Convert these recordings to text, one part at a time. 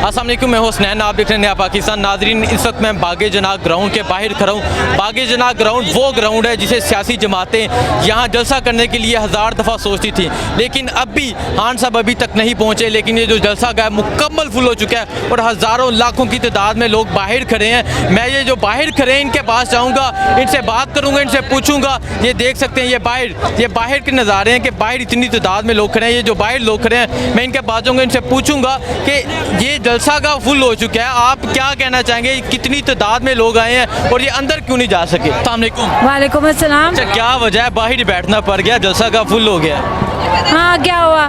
अस्सलाम वालेकुम, मैं हुसनैन, आप देख रहे हैं नया पाकिस्तान। नाजरीन, इस वक्त मैं बागे जनाब ग्राउंड के बाहर खड़ा हूँ। बागे जनाब ग्राउंड वो ग्राउंड है जिसे सियासी जमातें यहाँ जलसा करने के लिए हज़ार दफ़ा सोचती थी, लेकिन अब भी खान साहब अभी तक नहीं पहुँचे। लेकिन ये जो जलसा का मुकम्मल फुल हो चुका है और हज़ारों लाखों की तादाद में लोग बाहर खड़े हैं। मैं ये जो बाहर खड़े हैं इनके पास जाऊँगा, इनसे बात करूँगा, इनसे पूछूँगा। ये देख सकते हैं ये बाहर के नज़ारे हैं कि बाहर इतनी तादाद में लोग खड़े हैं। ये जो बाहर लोग खड़े हैं, मैं इनके पास जाऊँगा, इनसे पूछूँगा कि ये जलसा का फुल हो चुका है, आप क्या कहना चाहेंगे? कितनी तादाद में लोग आए हैं और ये अंदर क्यों नहीं जा सके? अस्सलाम वालेकुम। वालेकुम अस्सलाम। अच्छा, क्या वजह है बाहर बैठना पड़ गया, जलसा का फुल हो गया? हाँ, क्या हुआ,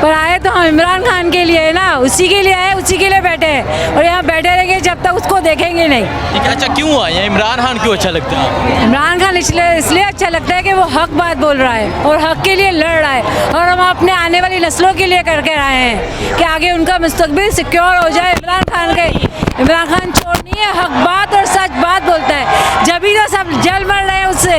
पर आए तो हम इमरान खान के लिए ना, उसी के लिए आए, उसी के लिए बैठे हैं और यहाँ बैठे रहेंगे जब तक उसको देखेंगे नहीं। ठीक है, अच्छा क्यों आए हैं? इमरान खान क्यों अच्छा लगता है? इमरान खान इसलिए अच्छा लगता है कि वो हक बात बोल रहा है और हक के लिए लड़ रहा है और हम अपने आने वाली नस्लों के लिए करके आए हैं कि आगे उनका मुस्तकबिल सिक्योर हो जाए। इमरान खान चोर नहीं है, हक बात और सच बात बोलता है, जब भी तो सब जल मर रहे हैं उससे।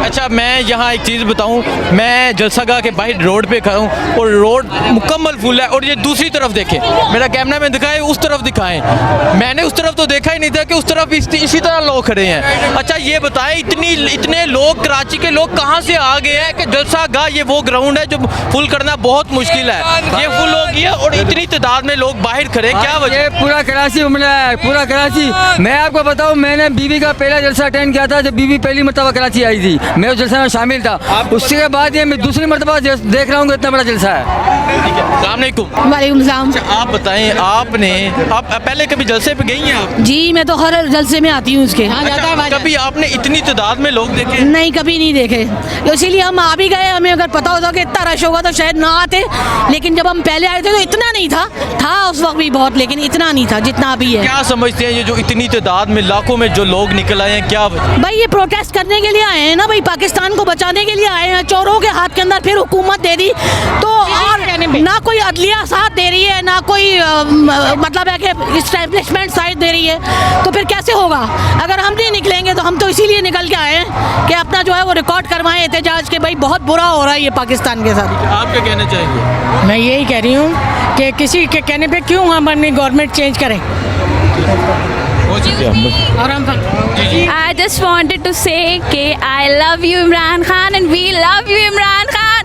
अच्छा, मैं यहाँ एक चीज़ बताऊँ, मैं जलसागाह के बाहर रोड पे खड़ा हूँ और रोड मुकम्मल फुल है और ये दूसरी तरफ देखें, मेरा कैमरा मैन दिखाए, उस तरफ दिखाएं। मैंने उस तरफ तो देखा ही नहीं था कि उस तरफ इसी तरह लोग खड़े हैं। अच्छा ये बताएं, इतने लोग, कराची के लोग कहाँ से आ गए हैं कि जलसागाह ये वो ग्राउंड है जो फुल करना बहुत मुश्किल है, ये फुल हो गया और इतनी तादाद में लोग बाहर खड़े, क्या वजह? पूरा कराची उमड़ा है, पूरा कराची। मैं आपको बताऊं, मैंने बीबी का पहला जलसा अटेंड किया था जब बीबी पहली मरतबा कराची आई थी, मैं उस जलसे में शामिल था। उसके बाद ये मैं दूसरी मरतबा देख रहा हूँ, इतना बड़ा जलसा है। वालेकुम सलाम। आप बताएं, आप पहले कभी जलसे पे गई हैं आप? जी, मैं तो हर जलसे में आती हूँ उसके। हाँ, अच्छा, कभी आपने इतनी तादाद में लोग देखे? नहीं, कभी नहीं देखे, इसीलिए हम आ भी गए। हमें अगर पता होता कि इतना रश होगा तो शायद ना आते, लेकिन जब हम पहले आए थे तो इतना नहीं था उस वक्त भी बहुत, लेकिन इतना नहीं था जितना अभी है। क्या समझते हैं ये जो इतनी तादाद में लाखों में जो लोग निकल आए हैं, क्या भाई ये प्रोटेस्ट करने के लिए आए हैं ना भाई, पाकिस्तान को बचाने के लिए आए हैं। चोरों के हाथ के अंदर फिर हुकूमत दे दी तो, और ना कोई अदलिया साथ दे रही है, ना कोई मतलब है कि इस्टेब्लिशमेंट साइड दे रही है, तो फिर कैसे होगा? अगर हम नहीं निकलेंगे तो हम तो इसीलिए निकल के आए हैं कि अपना जो है वो रिकॉर्ड करवाएं एहतजाज के। भाई बहुत बुरा हो रहा है ये पाकिस्तान के साथ। आप क्या कहना चाहेंगे? मैं यही कह रही हूँ कि किसी के कहने पे क्यों हम अपनी गवर्नमेंट चेंज करें। I just wanted to say कि I love you Imran Khan and we love you Imran Khan.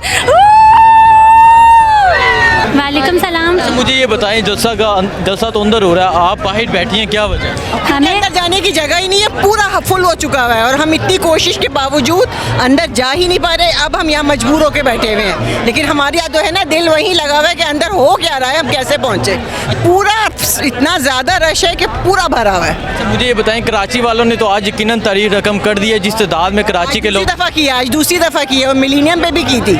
वालेकुम सलाम। मुझे ये बताएं, जलसा तो अंदर हो रहा है, आप बाहर बैठी हैं, क्या वजह? हमें अंदर जाने की जगह ही नहीं है, पूरा फुल हो चुका है और हम इतनी कोशिश के बावजूद अंदर जा ही नहीं पा रहे। अब हम यहाँ मजबूर होकर बैठे हुए हैं, लेकिन हमारे यहाँ तो है ना दिल वहीं लगा हुआ है कि अंदर हो क्या रहा है, हम कैसे पहुँचे। पूरा इतना ज़्यादा रश है कि पूरा भरा हुआ है। अच्छा, मुझे ये बताएं, कराची वालों ने तो आज यकीनन तारीख रकम कर दी है जिस तादाद में कराची के लोग। दफ़ा की, आज दूसरी दफ़ा की है और मिलीनियम पे भी की थी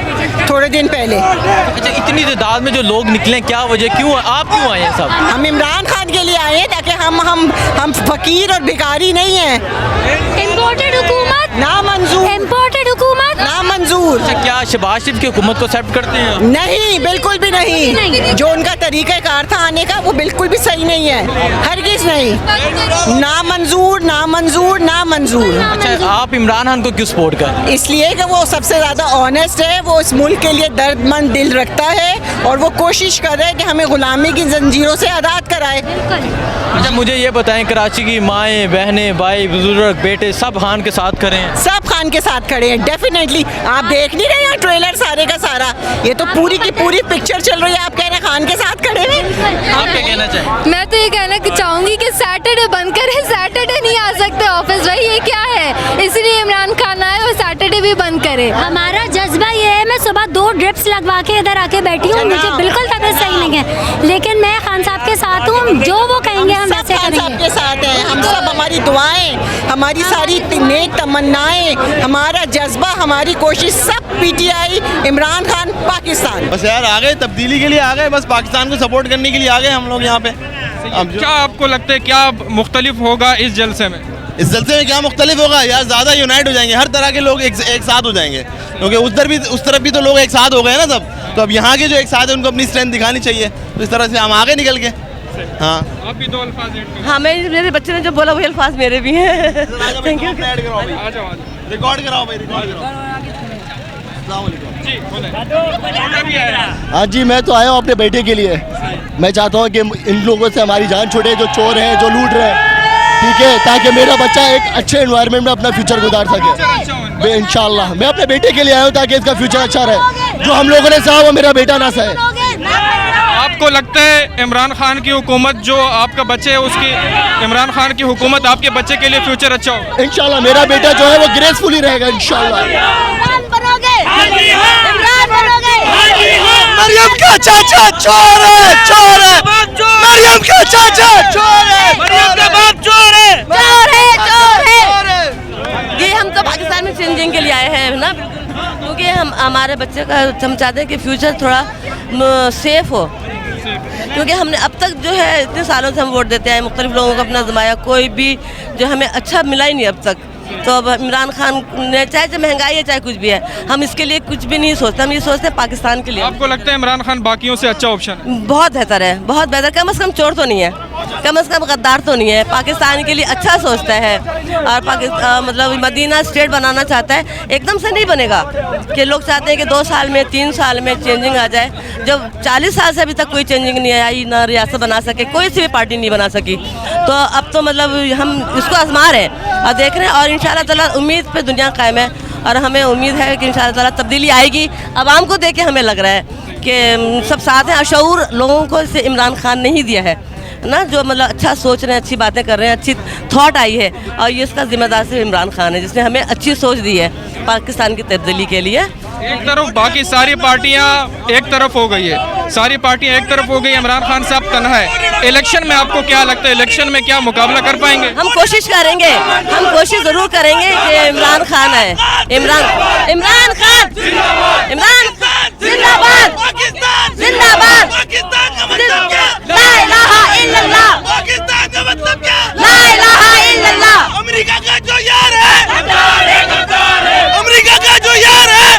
थोड़े दिन पहले। अच्छा, इतनी तादाद में जो लोग निकले, क्या वजह, क्यों आप क्यों आए हैं सब? हम इमरान खान के लिए आए हैं ताकि हम फकीर और भिखारी नहीं हैं। इम्पोर्टेड हुकूमत ना मंजूर, इम्पोर्टेड हुकूमत ना मंजूर। अच्छा, क्या शहबाज शरीफ की हुकूमत को एक्सेप्ट करते हैं? नहीं, बिल्कुल भी नहीं। जो उनका तरीक़ाकार था आने का वो बिल्कुल भी सही नहीं है, हरगिज़ नहीं। ना मंजूर, ना मंजूर, ना मंजूर। अच्छा, आप इमरान खान को क्यों सपोर्ट कर? इसलिए कि वो सबसे ज़्यादा ऑनेस्ट है, वो इस मुल्क के लिए दर्दमंद दिल रखता है और वो कोशिश कर रहे हैं कि हमें गुलामी की जंजीरों से आज़ाद कराए। अच्छा, मुझे ये बताएं, कराची की माएँ, बहनें, भाई, बुजुर्ग, बेटे सब खान के साथ खड़े हैं? सब खान के साथ खड़े हैं, डेफिनेटली। आप देख नहीं रहे हैं ट्रेलर सारे का सारा, ये तो पूरी की पूरी पिक्चर चल रही है, आप कह रहे हैं खान के साथ खड़े हैं। आप क्या कहना चाहें? मैं तो ये कहना चाहूँगी कि सैटरडे बंद करें, सैटरडे नहीं आ सकते ऑफिस, भाई ये क्या है? इसलिए इमरान खान आए और सैटरडे भी बंद करे। हमारा जज्बा ये है, मैं सुबह 2 ड्रिप्स लगवा के इधर आके बैठी हूँ, मुझे बिल्कुल तबीयत सही नहीं है, लेकिन मैं खान साहब के साथ हूँ, जो वो कहेंगे हम वैसे करेंगे। खान साहब के साथ हैं हम सब, हमारी दुआएं, हमारी सारी नेक तमन्नाएं, हमारा जज्बा, हमारी कोशिश, सब पीटीआई, इमरान खान, पाकिस्तान। बस यार आ गए, तब्दीली के लिए आ गए, बस पाकिस्तान को सपोर्ट करने के लिए आ गए हम लोग यहाँ पे। अब क्या आपको लगता है क्या मुख्तलिफ होगा इस जलसे में? इस जलसे में क्या मुख्तलिफ होगा यार, ज़्यादा यूनाइट हो जाएंगे, हर तरह के लोग एक साथ हो जाएंगे, क्योंकि उस तरफ भी तो लोग एक साथ हो गए ना सब, तो अब यहाँ के जो एक साथ है उनको अपनी स्ट्रेंथ दिखानी चाहिए, तो इस तरह से हम आगे निकल के। हाँ, आप भी 2 अल्फाज ऐड करो। हाँ, मेरे बच्चे ने जो बोला वही अल्फाज मेरे भी हैं। Thank you. रिकॉर्ड कराओ भाई, रिकॉर्ड कराओ। अस्सलाम वालेकुम। हाँ जी, मैं तो आया हूँ अपने बेटे के लिए। मैं चाहता हूँ कि इन लोगों से हमारी जान छूटे, जो चोर हैं, जो लूट रहे हैं, ठीक है, ताकि मेरा बच्चा एक अच्छे एनवायरनमेंट में अपना फ्यूचर गुजार सके। इंशाल्लाह मैं अपने बेटे के लिए आया हूँ ताकि इसका फ्यूचर अच्छा रहे। जो हम लोगों ने सहा वो मेरा बेटा ना सहे। आपको लगता है इमरान खान की हुकूमत, जो आपका बच्चे है उसकी, इमरान खान की हुकूमत आपके बच्चे के लिए फ्यूचर अच्छा हो? इंशाल्लाह मेरा बेटा जो है वो ग्रेसफुली रहेगा इंशाल्लाह। मरियम का चाचा चोर है, चोर है। मरियम का चाचा चोर है, मरियम का बाप चोर है, चोर है, चोर है। ये हम तो पाकिस्तान में चेंजिंग के लिए आए हैं ना, क्योंकि हम हमारे बच्चे का हम चाहते हैं कि फ्यूचर थोड़ा सेफ हो। क्योंकि हमने अब तक जो है इतने सालों से हम वोट देते हैं, मुख्तलिफ लोगों को अपना आजमाया, कोई भी जो हमें अच्छा मिला ही नहीं अब तक। तो अब इमरान खान ने चाहे महंगाई है चाहे कुछ भी है, हम इसके लिए कुछ भी नहीं सोचते, हम ये सोचते हैं पाकिस्तान के लिए। आपको लगता है इमरान खान बाकियों से अच्छा ऑप्शन है? बहुत बेहतर है, बहुत बेहतर। कम से कम चोर तो नहीं है, कम से कम गद्दार तो नहीं है, पाकिस्तान के लिए अच्छा सोचता है। और मतलब मदीना स्टेट बनाना चाहता है। एकदम से नहीं बनेगा कि लोग चाहते हैं कि 2 साल में 3 साल में चेंजिंग आ जाए। जब 40 साल से अभी तक कोई चेंजिंग नहीं आई, ना रियासत बना सके, कोई सी भी पार्टी नहीं बना सकी, तो अब तो मतलब हम इसको आजमा रहे हैं और देख रहे हैं। और इंशाल्लाह ताला उम्मीद पे दुनिया कायम है और हमें उम्मीद है कि इंशाल्लाह ताला तब्दीली आएगी। आवाम को देख के हमें लग रहा है कि सब साथ हैं। शऊर लोगों को इसे इमरान खान ने ही दिया है ना, जो मतलब अच्छा सोच रहे हैं, अच्छी बातें कर रहे हैं, अच्छी थॉट आई है, और ये इसका जिम्मेदार सिर्फ इमरान खान है, जिसने हमें अच्छी सोच दी है पाकिस्तान की तब्दीली के लिए। एक तरफ बाकी सारी पार्टियां एक तरफ हो गई है, सारी पार्टियां एक तरफ हो गई, इमरान खान साहब तन्हा है। इलेक्शन में आपको क्या लगता है, इलेक्शन में क्या मुकाबला कर पाएंगे? हम कोशिश करेंगे, हम कोशिश जरूर करेंगे कि इमरान खान है। इमरान खान, इमरान खान जिंदाबाद, जिंदाबाद। ला इलाहा इल्लल्लाह, पाकिस्तान का मतलब क्या? ला इलाहा इल्लल्लाह। अमेरिका का जो यार है, अमेरिका का जो यार है,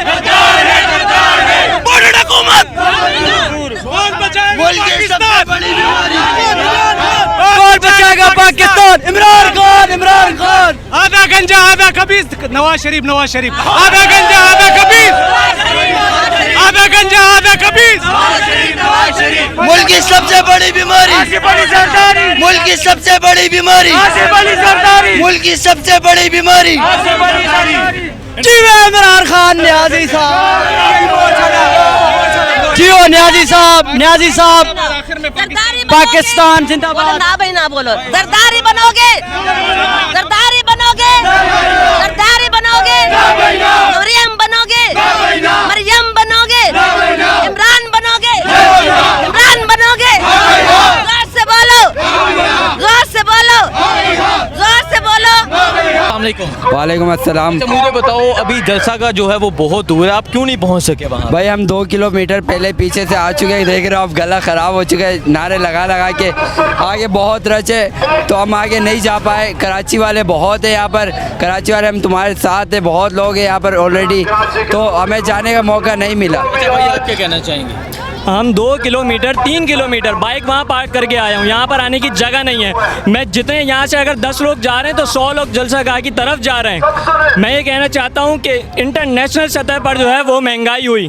बॉर्डर हुकूमत, मुल्क की सबसे बड़ी बीमारी। कौन बचाएगा पाकिस्तान? इमरान खान, इमरान खान। आधा गंजा आधा कबीज, नवाज शरीफ, नवाज शरीफ। आधा गंजा आधा कबीज, आधा गंजा आधा कबीज। मुल्क की सबसे बड़ी बीमारी, मुल्क की सबसे बड़ी बीमारी, मुल्क की सबसे बड़ी बीमारी। जियो इमरान खान, न्याजी साहब, जियो न्याजी साहब, न्याजी साहब। पाकिस्तान जिंदाबाद। ना भाई ना बोलो, जरदारी बनोगे, जरदारी बनोगे, जरदारी बनोगे, मरियम बनोगे, मरियम बनोगे, इमरान बनोगे, इमरान बनोगे। जोर से बोलो, जोर से बोलो, जोर से बोलो। वालेकुम अस्सलाम। मुझे बताओ, अभी जलसा का जो है वो बहुत दूर है, आप क्यों नहीं पहुंच सके वहाँ? भाई हम 2 किलोमीटर पहले पीछे से आ चुके हैं, देख रहे हो आप, गला ख़राब हो चुका है, नारे लगा लगा के। आगे बहुत रश है तो हम आगे नहीं जा पाए। कराची वाले बहुत है यहाँ पर, कराची वाले हम तुम्हारे साथ है, बहुत लोग हैं यहाँ पर ऑलरेडी, तो हमें जाने का मौका नहीं मिला। अच्छा भाई, आप क्या कहना चाहेंगे? हम 2 किलोमीटर 3 किलोमीटर बाइक वहाँ पार्क करके आया हूँ, यहाँ पर आने की जगह नहीं है। मैं जितने यहाँ से अगर 10 लोग जा रहे हैं तो 100 लोग जलसा गाह की तरफ जा रहे हैं। मैं ये कहना चाहता हूँ कि इंटरनेशनल सतह पर जो है वो महंगाई हुई।